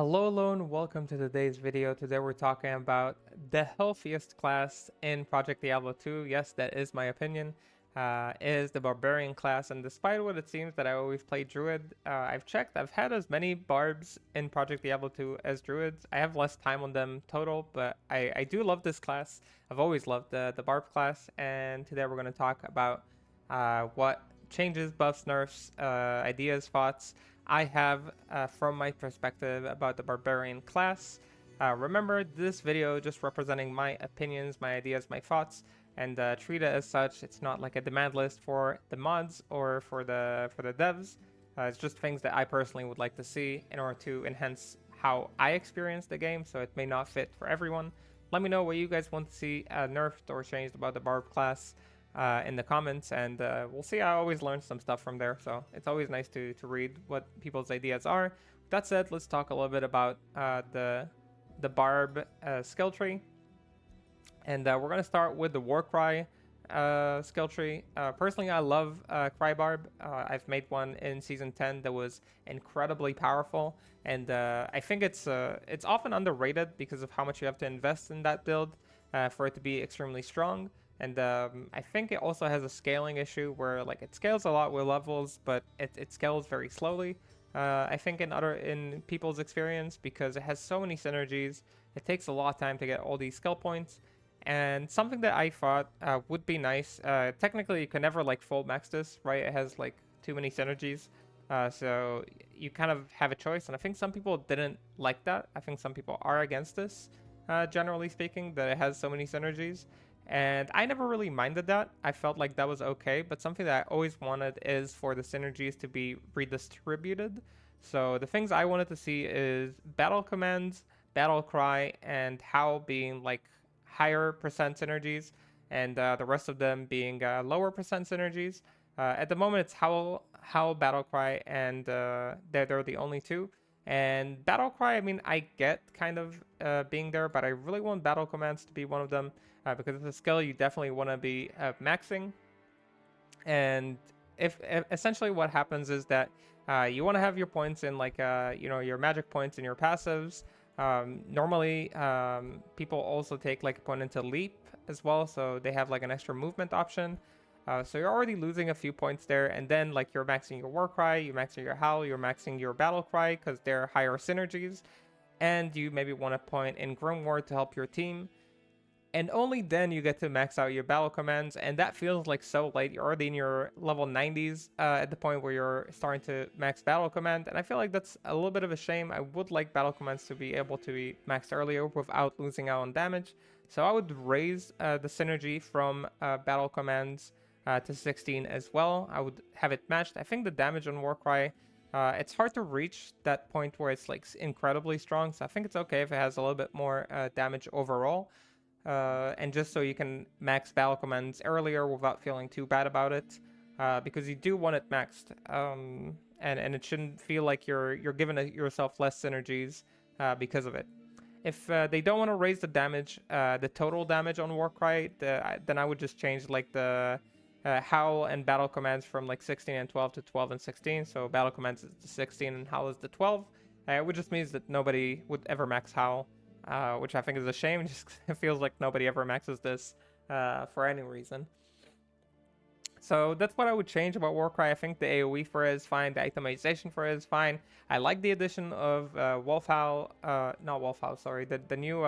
Hello, and welcome to today's video. Today we're talking about the healthiest class in Project Diablo 2. Yes, that is my opinion. Is the Barbarian class, and despite what it seems that I always play Druid, I've checked. I've had as many Barbs in Project Diablo 2 as Druids. I have less time on them total, but I do love this class. I've always loved the Barb class, and today we're going to talk about what changes, buffs, nerfs, ideas, thoughts I have from my perspective about the Barbarian class. Remember, this video just representing my opinions, my ideas, my thoughts, and treat it as such. It's not like a demand list for the mods or for the devs. It's just things that I personally would like to see in order to enhance how I experience the game, so it may not fit for everyone. Let me know what you guys want to see nerfed or changed about the Barb class in the comments, and we'll see. I always learn some stuff from there, so it's always nice to read what people's ideas are. With that said, let's talk a little bit about the Barb skill tree, and we're gonna start with the Warcry skill tree. Personally, I love Cry Barb. I've made one in Season 10 that was incredibly powerful, and I think it's often underrated because of how much you have to invest in that build for it to be extremely strong. And I think it also has a scaling issue where like it scales a lot with levels, but it scales very slowly. I think in people's experience, because it has so many synergies, it takes a lot of time to get all these skill points. And something that I thought would be nice, technically you can never like full max this, right? It has like too many synergies. So you kind of have a choice, and I think some people didn't like that. I think some people are against this, generally speaking, that it has so many synergies. And I never really minded that. I felt like that was okay, but something that I always wanted is for the synergies to be redistributed. So the things I wanted to see is battle commands, battle cry, and howl being like higher percent synergies, and the rest of them being lower percent synergies. At the moment, it's howl, battle cry, and they're the only two. And Battlecry, I mean, I get kind of being there, but I really want battle commands to be one of them because it's a skill you definitely want to be maxing. And if essentially what happens is that you want to have your points in like your magic points and your passives. Normally, people also take like a point into leap as well, so they have like an extra movement option. So you're already losing a few points there, and then like you're maxing your Warcry, you're maxing your Howl, you're maxing your Battle Cry because they're higher synergies, and you maybe want a point in Grimoire to help your team, and only then you get to max out your battle commands, and that feels like so late. You're already in your level 90s at the point where you're starting to max battle command, and I feel like that's a little bit of a shame. I would like battle commands to be able to be maxed earlier without losing out on damage, so I would raise the synergy from battle commands to 16 as well. I would have it matched. I think the damage on Warcry, it's hard to reach that point where it's like incredibly strong, so I think it's okay if it has a little bit more damage overall. And just so you can max battle commands earlier without feeling too bad about it, because you do want it maxed, and it shouldn't feel like you're giving yourself less synergies because of it. If they don't want to raise the damage, the total damage on Warcry, then I would just change like the Howl and battle commands from like 16 and 12 to 12 and 16. So battle commands is the 16 and Howl is the 12. Which just means that nobody would ever max Howl, which I think is a shame. Just it feels like nobody ever maxes this for any reason. So that's what I would change about Warcry. I think the AoE for it is fine. The itemization for it is fine. I like the addition of Wolf Howl. Not Wolf Howl, sorry. The new...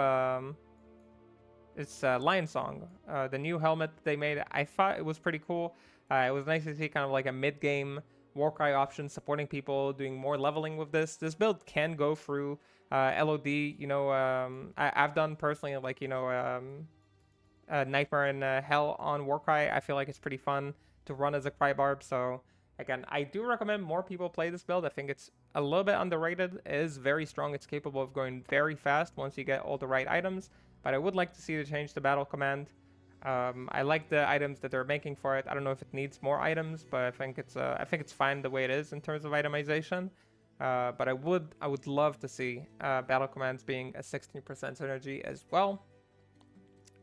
it's Lion Song. The new helmet they made, I thought it was pretty cool. It was nice to see kind of like a mid-game Warcry option supporting people, doing more leveling with this. This build can go through LOD. I've done personally like, Nightmare and Hell on Warcry. I feel like it's pretty fun to run as a Cry Barb. So again, I do recommend more people play this build. I think it's a little bit underrated. It is very strong. It's capable of going very fast once you get all the right items. But I would like to see the change the battle command. I like the items that they're making for it. I don't know if it needs more items, but I think it's fine the way it is in terms of itemization. But I would love to see battle commands being a 16% synergy as well.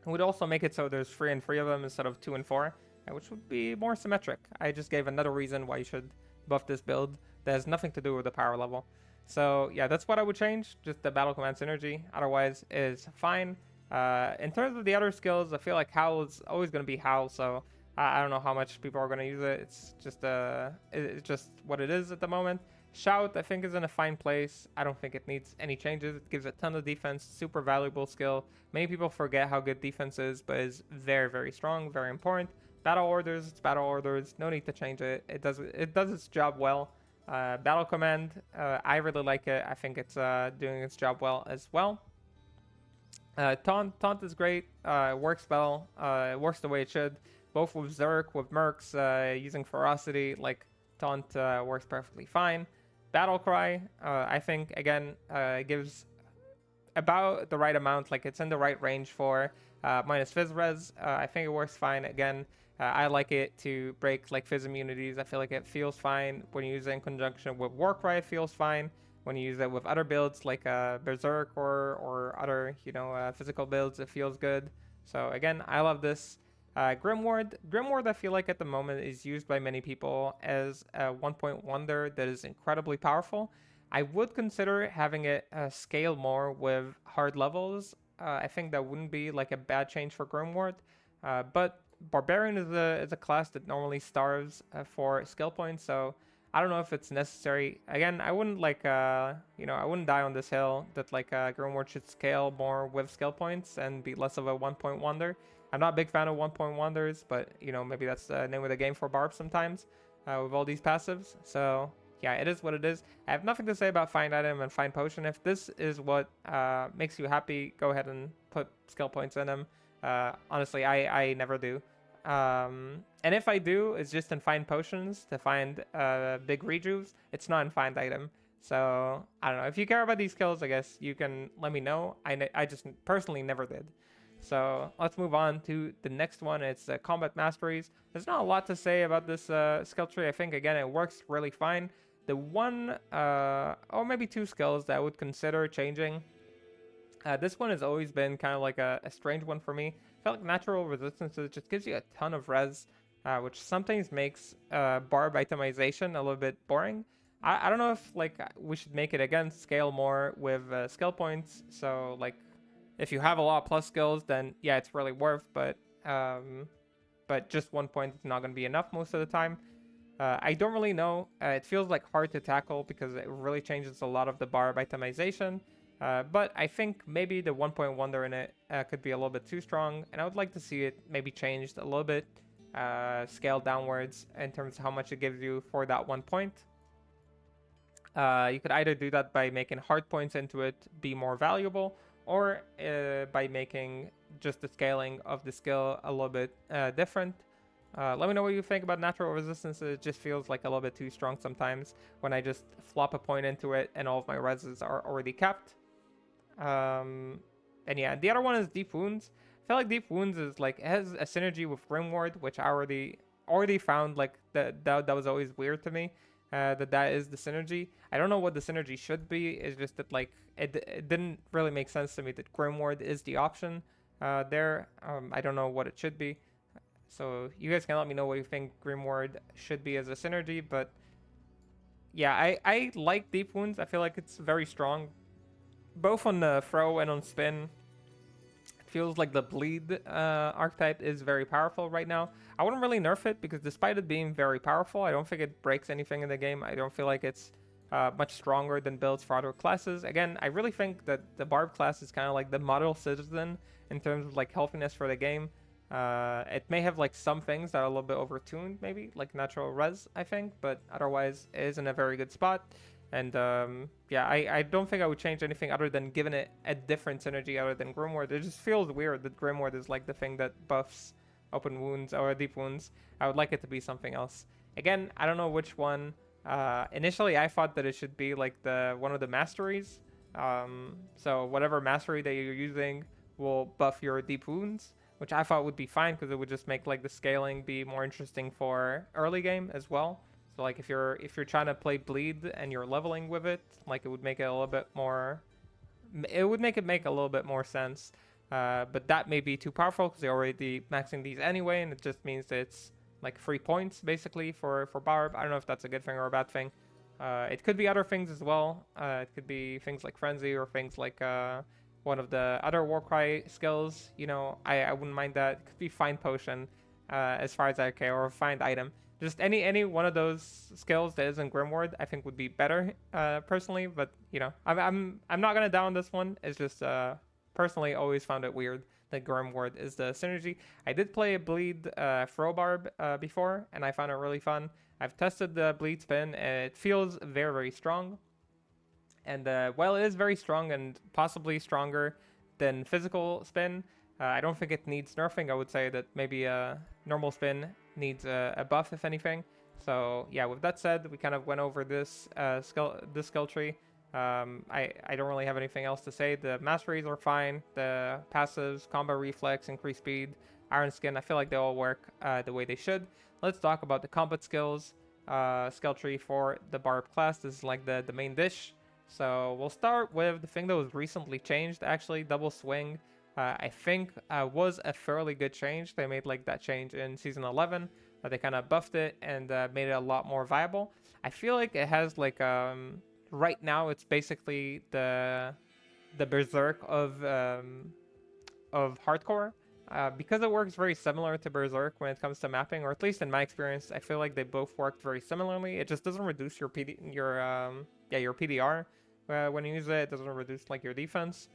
It would also make it so there's 3 and 3 of them instead of 2 and 4, which would be more symmetric. I just gave another reason why you should buff this build that has nothing to do with the power level. So yeah, that's what I would change. Just the battle command synergy. Otherwise, is fine. In terms of the other skills, I feel like Howl is always going to be Howl. So I don't know how much people are going to use it. It's just what it is at the moment. Shout, I think, is in a fine place. I don't think it needs any changes. It gives a ton of defense, super valuable skill. Many people forget how good defense is, but is very, very strong, very important. Battle orders, it's battle orders. No need to change it. It does its job well. Battle command, I really like it. I think it's doing its job well as well. Taunt is great. Works well. Works the way it should. Both with Zerk, with Mercs, using Ferocity, like Taunt works perfectly fine. Battle Cry, I think again gives about the right amount. Like it's in the right range for minus Fizz Res. I think it works fine. Again, I like it to break like Fizz immunities. I feel like it feels fine when you use it in conjunction with Warcry. It feels fine when you use it with other builds like Berserk or other physical builds. It feels good. So again, I love this. Grimward, I feel like at the moment is used by many people as a 1-point wonder that is incredibly powerful. I would consider having it scale more with hard levels. I think that wouldn't be like a bad change for Grimward. But Barbarian is a class that normally starves for skill points, so I don't know if it's necessary. Again, I wouldn't I wouldn't die on this hill that Grimward should scale more with skill points and be less of a 1-point wonder. I'm not a big fan of 1-point wonders, but maybe that's the name of the game for Barb sometimes with all these passives. So yeah, it is what it is. I have nothing to say about Find Item and Find Potion. If this is what makes you happy, go ahead and put skill points in them. Honestly, I never do. And if I do, it's just in Find Potions to find big rejuves. It's not in Find Item. So I don't know. If you care about these skills, I guess you can let me know. I just personally never did. So let's move on to the next one. It's Combat Masteries. There's not a lot to say about this skill tree. I think, again, it works really fine. The one, or maybe two skills that I would consider changing. This one has always been kind of like a strange one for me. I feel like natural resistances just gives you a ton of res, which sometimes makes Barb itemization a little bit boring. I don't know if we should make it again scale more with skill points. So if you have a lot of plus skills, then yeah, it's really worth. But just 1 point is not going to be enough most of the time. I don't really know. It feels like hard to tackle because it really changes a lot of the Barb itemization. But I think maybe the 1-point wonder in it could be a little bit too strong, and I would like to see it maybe changed a little bit, scaled downwards in terms of how much it gives you for that 1 point. You could either do that by making hard points into it be more valuable, or by making just the scaling of the skill a little bit different. Let me know what you think about natural resistance. It just feels like a little bit too strong sometimes when I just flop a point into it and all of my reses are already capped. And yeah, the other one is Deep Wounds. I feel like Deep Wounds is it has a synergy with Grimward, which I already found that was always weird to me. That is the synergy. I don't know what the synergy should be. It's just that it didn't really make sense to me that Grimward is the option there. I don't know what it should be. So you guys can let me know what you think Grimward should be as a synergy. But yeah, I like Deep Wounds. I feel like it's very strong, both on the throw and on spin. It feels like the bleed archetype is very powerful right now. I wouldn't really nerf it because despite it being very powerful, I don't think it breaks anything in the game. I don't feel like it's much stronger than builds for other classes. Again, I really think that the Barb class is kind of like the model citizen in terms of healthiness for the game. It may have some things that are a little bit overtuned, maybe like natural res, I think, but otherwise it is in a very good spot. And yeah, I don't think I would change anything other than giving it a different synergy other than Grimward. It just feels weird that Grimward is the thing that buffs open wounds or deep wounds. I would like it to be something else. Again, I don't know which one. Initially, I thought that it should be the one of the masteries. So whatever mastery that you're using will buff your deep wounds, which I thought would be fine because it would just make the scaling be more interesting for early game as well. So if you're trying to play bleed and you're leveling with it, it would make it a little bit more. It would make a little bit more sense. But that may be too powerful because they're already maxing these anyway, and it just means that it's 3 points basically for Barb. I don't know if that's a good thing or a bad thing. It could be other things as well. It could be things like Frenzy or things like one of the other Warcry skills. You know, I wouldn't mind that. It could be Find Potion, as far as I care, or Find Item. Just any one of those skills that isn't Grimward, I think would be better, personally. But you know, I'm not gonna down this one. It's just personally always found it weird that Grimward is the synergy. I did play a Bleed Throw Barb before, and I found it really fun. I've tested the Bleed Spin, and it feels very, very strong. And while it is very strong and possibly stronger than physical spin, I don't think it needs nerfing. I would say that maybe a normal spin needs a buff, if anything. So yeah, with that said, we kind of went over this skill tree. I don't really have anything else to say. The masteries are fine. The passives, combo reflex, increased speed, iron skin, I feel like they all work the way they should. Let's talk about the combat skills skill tree for the Barb class. This is like the main dish. So we'll start with the thing that was recently changed, actually, double swing. I think was a fairly good change. They made like that change in season 11. They kind of buffed it and made it a lot more viable. I feel like it has like right now it's basically the berserk of hardcore. Because it works very similar to Berserk when it comes to mapping, or at least in my experience, I feel like they both worked very similarly. It just doesn't reduce your your PDR when you use it. It doesn't reduce like your defense.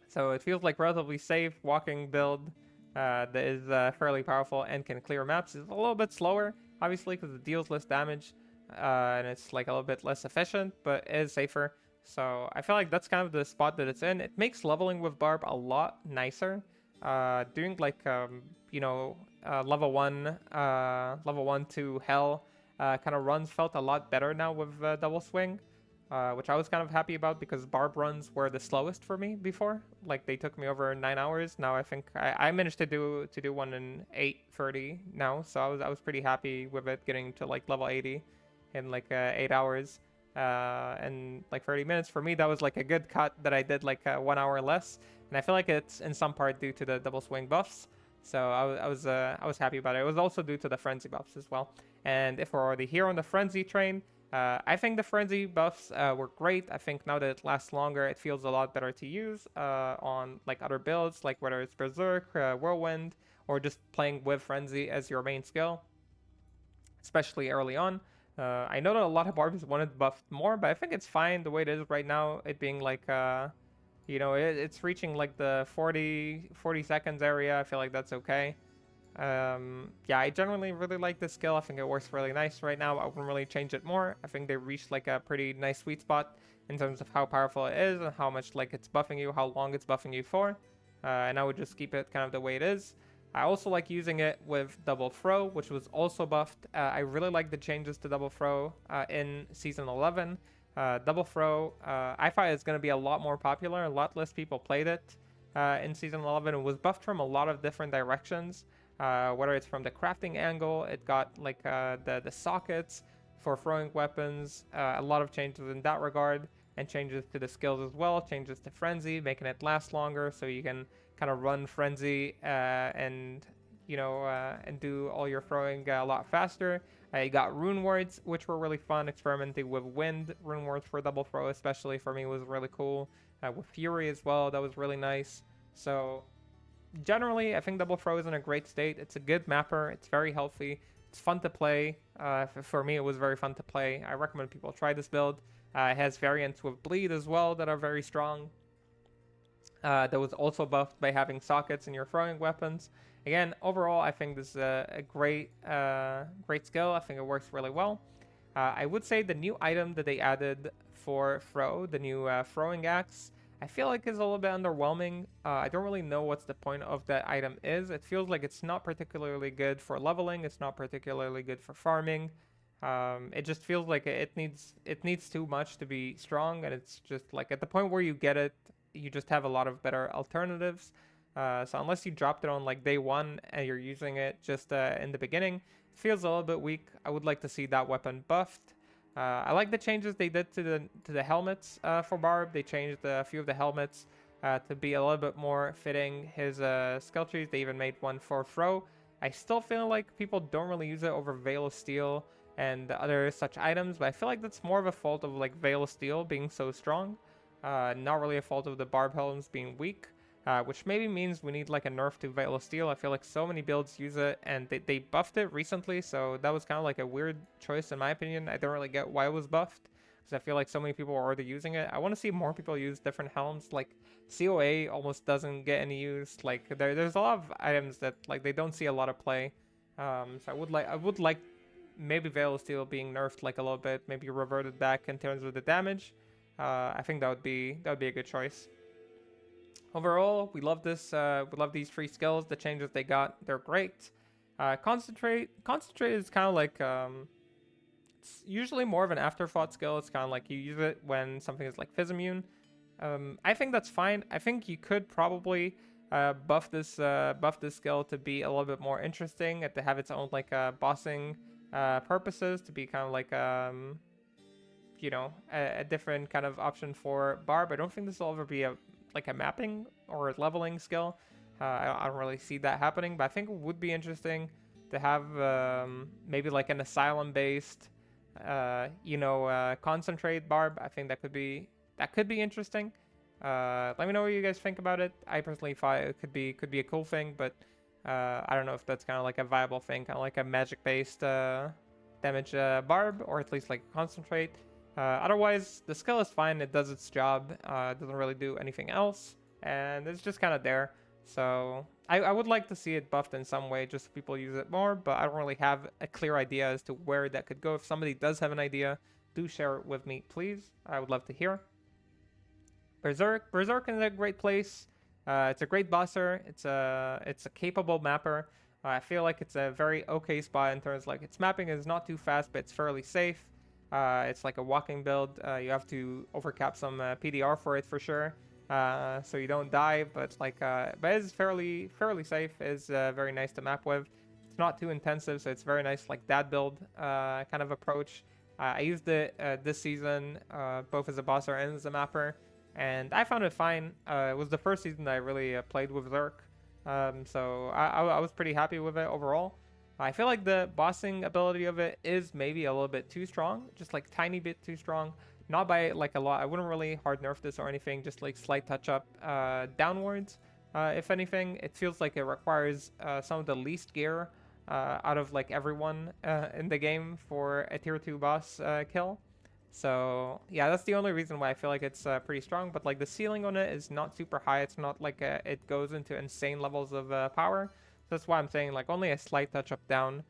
So it feels like relatively safe walking build that is fairly powerful and can clear maps. It's a little bit slower, obviously, because it deals less damage and it's like a little bit less efficient, but it is safer. So I feel like that's kind of the spot that it's in. It makes leveling with Barb a lot nicer. Doing like level 1 to hell kind of runs felt a lot better now with double swing, which I was kind of happy about because Barb runs were the slowest for me before. Like they took me over 9 hours. Now I think I managed to do one in 8:30 now, so I was pretty happy with it getting to like level 80 in like 8 hours and like 30 minutes. For me, that was like a good cut that I did like 1 hour less. And I feel like it's in some part due to the double swing buffs. So I was happy about it. It was also due to the frenzy buffs as well. And if we're already here on the frenzy train, I think the frenzy buffs were great. I think now that it lasts longer, it feels a lot better to use on like other builds, like whether it's Berserk, Whirlwind, or just playing with frenzy as your main skill, especially early on. I know that a lot of Barbs wanted buffed more, but I think it's fine the way it is right now. It being like it's reaching like the 40 seconds area. I feel like that's okay. Yeah, I generally really like this skill. I think it works really nice right now. I wouldn't really change it more. I think they reached like a pretty nice sweet spot in terms of how powerful it is and how much like it's buffing you, how long it's buffing you for. And I would just keep it kind of the way it is. I also like using it with double throw, which was also buffed. I really like the changes to double throw in season 11. Double throw, I thought it's going to be a lot more popular. A lot less people played it in season 11. It was buffed from a lot of different directions, whether it's from the crafting angle. It got like the sockets for throwing weapons, a lot of changes in that regard, and changes to the skills as well, changes to frenzy, making it last longer so you can kind of run frenzy and do all your throwing a lot faster. You got rune words, which were really fun. Experimenting with wind rune words for double throw, especially for me, was really cool. With fury as well, that was really nice. So generally, I think double throw is in a great state. It's a good mapper. It's very healthy. It's fun to play. For me, it was very fun to play. I recommend people try this build. It has variants with bleed as well that are very strong. That was also buffed by having sockets in your throwing weapons. Again, overall, I think this is a great skill. I think it works really well. I would say the new item that they added for throw, the new throwing axe, I feel like is a little bit underwhelming. I don't really know what's the point of that item is. It feels like it's not particularly good for leveling. It's not particularly good for farming. It just feels like it needs too much to be strong, and it's just like at the point where you get it, you just have a lot of better alternatives. So unless you dropped it on like day one and you're using it just in the beginning, it feels a little bit weak. I would like to see that weapon buffed. I like the changes they did to the helmets for Barb. They changed a few of the helmets to be a little bit more fitting his skill trees. They even made one for throw. I still feel like people don't really use it over Veil of Steel and other such items, but I feel like that's more of a fault of like Veil of Steel being so strong, not really a fault of the Barb Helms being weak, which maybe means we need like a nerf to Veil of Steel. I feel like so many builds use it, and they buffed it recently, so that was kind of like a weird choice in my opinion. I don't really get why it was buffed, because I feel like so many people are already using it. I want to see more people use different helms. Like COA almost doesn't get any use. Like there's a lot of items that like they don't see a lot of play. So I would like maybe Veil of Steel being nerfed like a little bit, maybe reverted back in terms of the damage. I think that would be a good choice. Overall, we love this. We love these free skills. The changes they got, they're great. Concentrate is kind of like it's usually more of an afterthought skill. It's kind of like you use it when something is like Fizz immune. I think that's fine. I think you could probably buff this skill to be a little bit more interesting and to have its own like bossing purposes, to be kind of like a different kind of option for Barb. I don't think this will ever be a like a mapping or a leveling skill. I don't really see that happening, but I think it would be interesting to have maybe like an asylum based concentrate Barb. I think that could be interesting. Let me know what you guys think about it. I personally thought it could be a cool thing, but I don't know if that's kind of like a viable thing, kind of like a magic based damage Barb, or at least like concentrate. Otherwise, the skill is fine. It does its job. It doesn't really do anything else, and it's just kind of there. So I would like to see it buffed in some way, just so people use it more, but I don't really have a clear idea as to where that could go. If somebody does have an idea, do share it with me, please. I would love to hear. Berserk is a great place. It's a great bosser. It's a capable mapper. I feel like it's a very okay spot in terms of, like, its mapping is not too fast, but it's fairly safe. It's like a walking build. You have to overcap some PDR for it for sure, so you don't die. But but it's fairly safe. It's very nice to map with. It's not too intensive, so it's very nice, like that build kind of approach. I used it this season, both as a bosser and as a mapper, and I found it fine. It was the first season that I really played with Zerk, so I was pretty happy with it overall. I feel like the bossing ability of it is maybe a little bit too strong, just like tiny bit too strong. Not by like a lot. I wouldn't really hard nerf this or anything, just like slight touch up downwards. If anything, it feels like it requires some of the least gear out of like everyone in the game for a tier 2 boss kill. So yeah, that's the only reason why I feel like it's pretty strong. But like the ceiling on it is not super high. It's not like it goes into insane levels of power. So that's why I'm saying like only a slight touch up down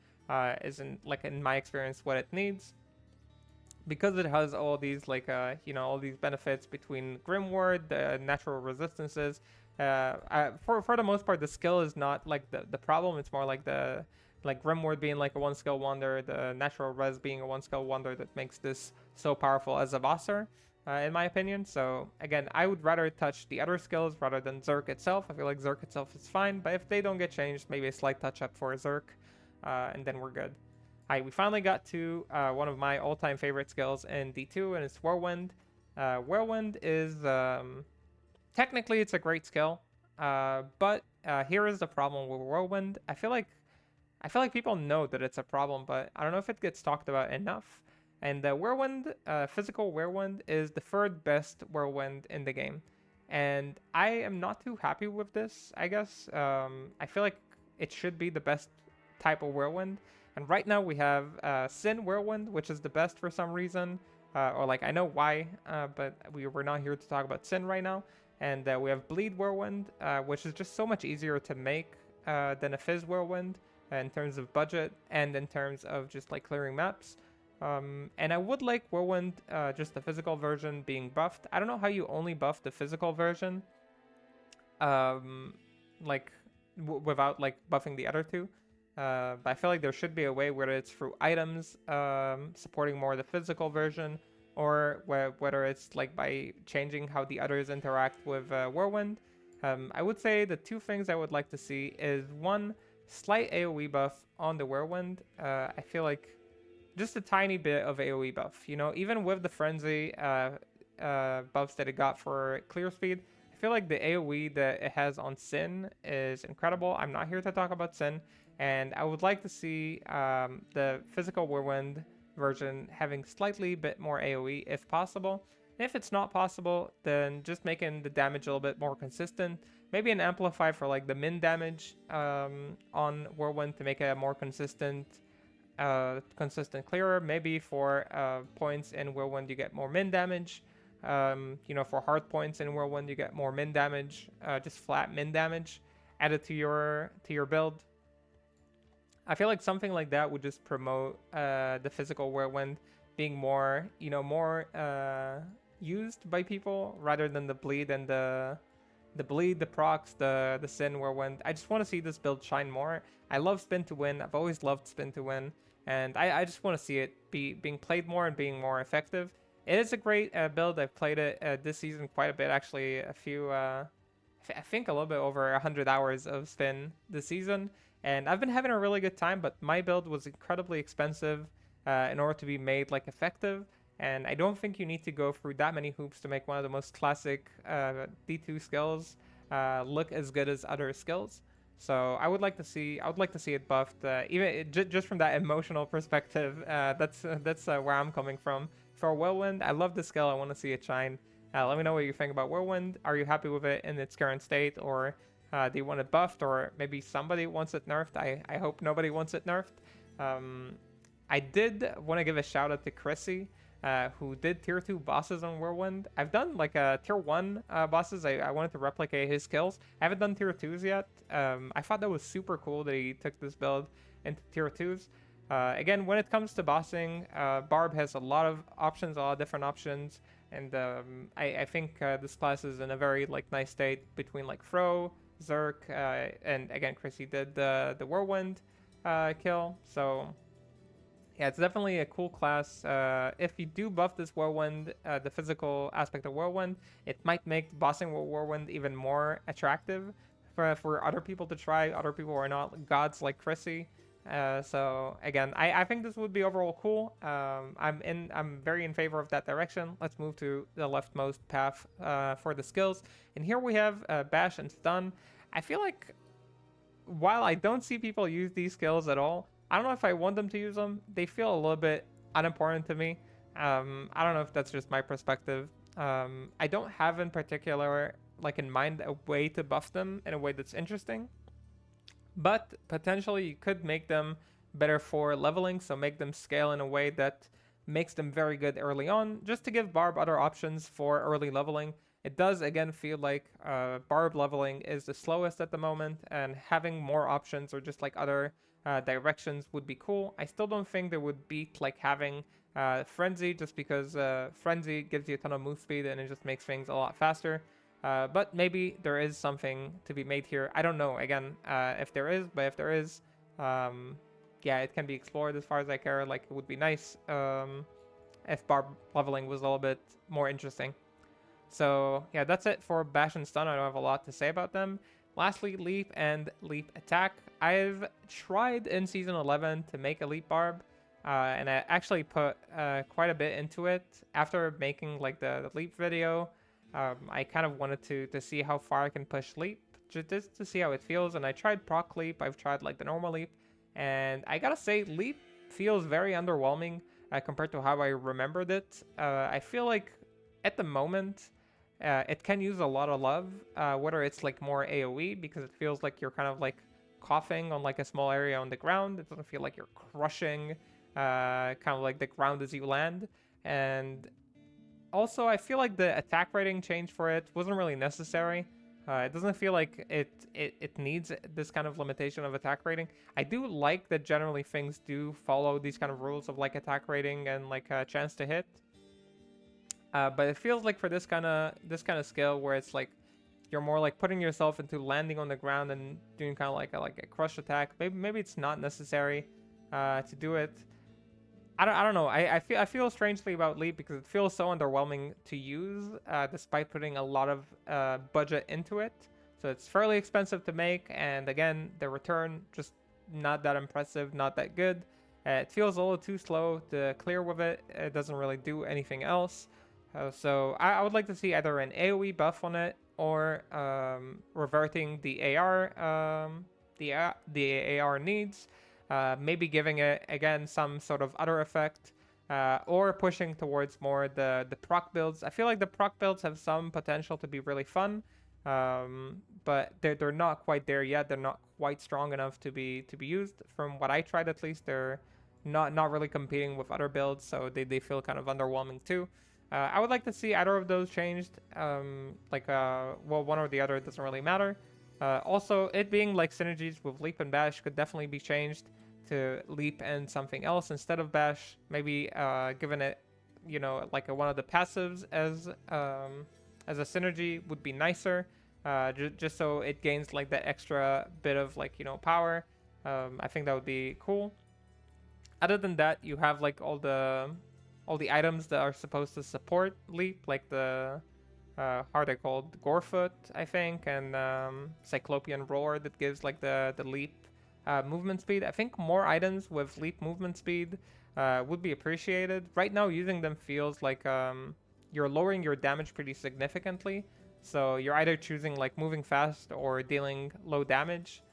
isn't, like, in my experience, what it needs. Because it has all these like all these benefits between Grimward, the natural resistances. For the most part, the skill is not like the problem. It's more like the Grimward being like a one skill wonder, the natural res being a one skill wonder that makes this so powerful as a bosser, in my opinion. So again, I would rather touch the other skills rather than Zerk itself. I feel like Zerk itself is fine, but if they don't get changed, maybe a slight touch up for Zerk, and then we're good. Alright, we finally got to one of my all-time favorite skills in D2, and it's Whirlwind. Whirlwind is technically it's a great skill, but here is the problem with Whirlwind. I feel like people know that it's a problem, but I don't know if it gets talked about enough. And the Whirlwind, physical Whirlwind, is the third best Whirlwind in the game. And I am not too happy with this, I guess. I feel like it should be the best type of Whirlwind. And right now we have Sin Whirlwind, which is the best for some reason. Or like, I know why, but we're not here to talk about Sin right now. And we have Bleed Whirlwind, which is just so much easier to make than a Fizz Whirlwind, in terms of budget and in terms of just like clearing maps. And I would like Whirlwind, just the physical version, being buffed. I don't know how you only buff the physical version, like without like buffing the other two. But I feel like there should be a way, whether it's through items supporting more the physical version, or whether it's like by changing how the others interact with Whirlwind. I would say the two things I would like to see is, one, slight AoE buff on the Whirlwind. I feel like just a tiny bit of AoE buff, even with the frenzy buffs that it got for clear speed. I feel like the AoE that it has on Sin is incredible. I'm not here to talk about Sin, and I would like to see the physical whirlwind version having slightly bit more AoE if possible. And if it's not possible, then just making the damage a little bit more consistent. Maybe an amplify for like the min damage on whirlwind to make it a more consistent clearer. Maybe for points in whirlwind you get more min damage. For hard points in whirlwind you get more min damage, just flat min damage added to your build. I feel like something like that would just promote the physical whirlwind being more used by people rather than the bleed and the bleed, the procs, the sin whirlwind. I just want to see this build shine more. I love spin to win. I've always loved spin to win, and I just want to see it being played more and being more effective. It is a great build. I've played it this season quite a bit, actually. I think a little bit over 100 hours of spin this season, and I've been having a really good time. But my build was incredibly expensive in order to be made like effective. And I don't think you need to go through that many hoops to make one of the most classic D2 skills look as good as other skills. So I would like to see it buffed, just from that emotional perspective. That's where I'm coming from. For Whirlwind, I love the skill. I want to see it shine. Let me know what you think about Whirlwind. Are you happy with it in its current state, or do you want it buffed, or maybe somebody wants it nerfed? I hope nobody wants it nerfed. I did want to give a shout out to Chrissy, who did tier 2 bosses on Whirlwind. I've done like tier 1 bosses. I wanted to replicate his skills. I haven't done tier 2s yet. I thought that was super cool that he took this build into tier 2s. Again, when it comes to bossing, Barb has a lot of options, a lot of different options, and I think this class is in a very like nice state between like Fro, Zerk, and again, Chrissy did the Whirlwind kill, so yeah, it's definitely a cool class. If you do buff this Whirlwind, the physical aspect of Whirlwind, it might make bossing with Whirlwind even more attractive for other people to try, other people who are not gods like Chrissy. So again, I think this would be overall cool. I'm very in favor of that direction. Let's move to the leftmost path for the skills. And here we have Bash and Stun. I feel like while I don't see people use these skills at all, I don't know if I want them to use them. They feel a little bit unimportant to me. I don't know if that's just my perspective. I don't have in particular, like in mind, a way to buff them in a way that's interesting. But potentially you could make them better for leveling, so make them scale in a way that makes them very good early on, just to give Barb other options for early leveling. It does, again, feel like Barb leveling is the slowest at the moment, and having more options or just like other directions would be cool. I still don't think they would beat like having Frenzy, just because Frenzy gives you a ton of move speed and it just makes things a lot faster. But maybe there is something to be made here. I don't know, again, if there is, but if there is, yeah, it can be explored as far as I care. Like, it would be nice if Barb leveling was a little bit more interesting. So, yeah, that's it for Bash and Stun. I don't have a lot to say about them. Lastly, Leap and Leap Attack. I've tried in Season 11 to make a Leap Barb, and I actually put quite a bit into it. After making, like, the Leap video, I kind of wanted to see how far I can push Leap, just to see how it feels. And I tried Proc Leap, I've tried, like, the normal Leap, and I gotta say, Leap feels very underwhelming compared to how I remembered it. I feel like, at the moment, it can use a lot of love, whether it's like more AoE, because it feels like you're kind of like coughing on like a small area on the ground. It doesn't feel like you're crushing kind of like the ground as you land. And also, I feel like the attack rating change for it wasn't really necessary. It doesn't feel like it needs this kind of limitation of attack rating. I do like that generally things do follow these kind of rules of like attack rating and like a chance to hit. But it feels like for this kind of skill where it's like you're more like putting yourself into landing on the ground and doing kind of like a crush attack. Maybe it's not necessary to do it. I don't know. I feel strangely about Leap because it feels so underwhelming to use, despite putting a lot of budget into it. So it's fairly expensive to make, and again, the return just not that impressive, not that good. It feels a little too slow to clear with it. It doesn't really do anything else. So I would like to see either an AoE buff on it or reverting the the AR needs, maybe giving it again some sort of other effect, or pushing towards more the proc builds. I feel like the proc builds have some potential to be really fun, but they're not quite there yet. They're not quite strong enough to be used. From what I tried, at least, they're not really competing with other builds, so they feel kind of underwhelming too. I would like to see either of those changed. Well, one or the other, it doesn't really matter. Also, it being like synergies with Leap and Bash could definitely be changed to Leap and something else instead of Bash. Maybe given it, like one of the passives as a synergy would be nicer. Just so it gains like that extra bit of like power. I think that would be cool. Other than that, you have like all the items that are supposed to support Leap, like the how are they called? Gorefoot, I think, and Cyclopean Roar that gives like the Leap movement speed. I think more items with Leap movement speed would be appreciated. Right now, using them feels like you're lowering your damage pretty significantly. So you're either choosing like moving fast or dealing low damage.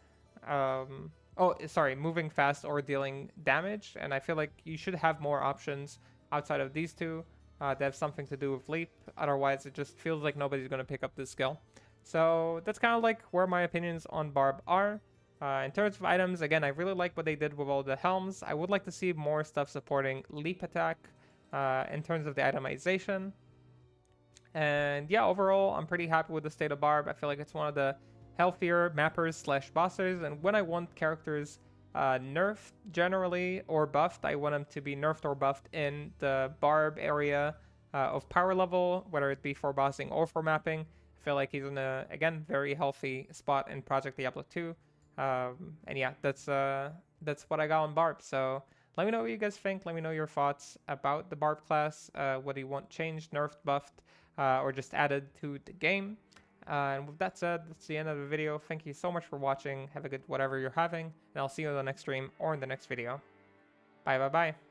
Moving fast or dealing damage. And I feel like you should have more options outside of these two that have something to do with Leap. Otherwise, it just feels like nobody's going to pick up this skill. So that's kind of like where my opinions on Barb are. In terms of items, again, I really like what they did with all the helms. I would like to see more stuff supporting Leap attack in terms of the itemization. And yeah, overall, I'm pretty happy with the state of Barb. I feel like it's one of the healthier mappers slash bossers. And when I want characters nerfed generally or buffed, I want them to be nerfed or buffed in the Barb area of power level, whether it be for bossing or for mapping. I feel like he's in a, again, very healthy spot in Project Diablo 2. And yeah, that's what I got on Barb. So let me know what you guys think. Let me know your thoughts about the Barb class. What do you want changed, nerfed, buffed, or just added to the game? And with that said, that's the end of the video. Thank you so much for watching. Have a good whatever you're having, and I'll see you in the next stream or in the next video. Bye bye bye.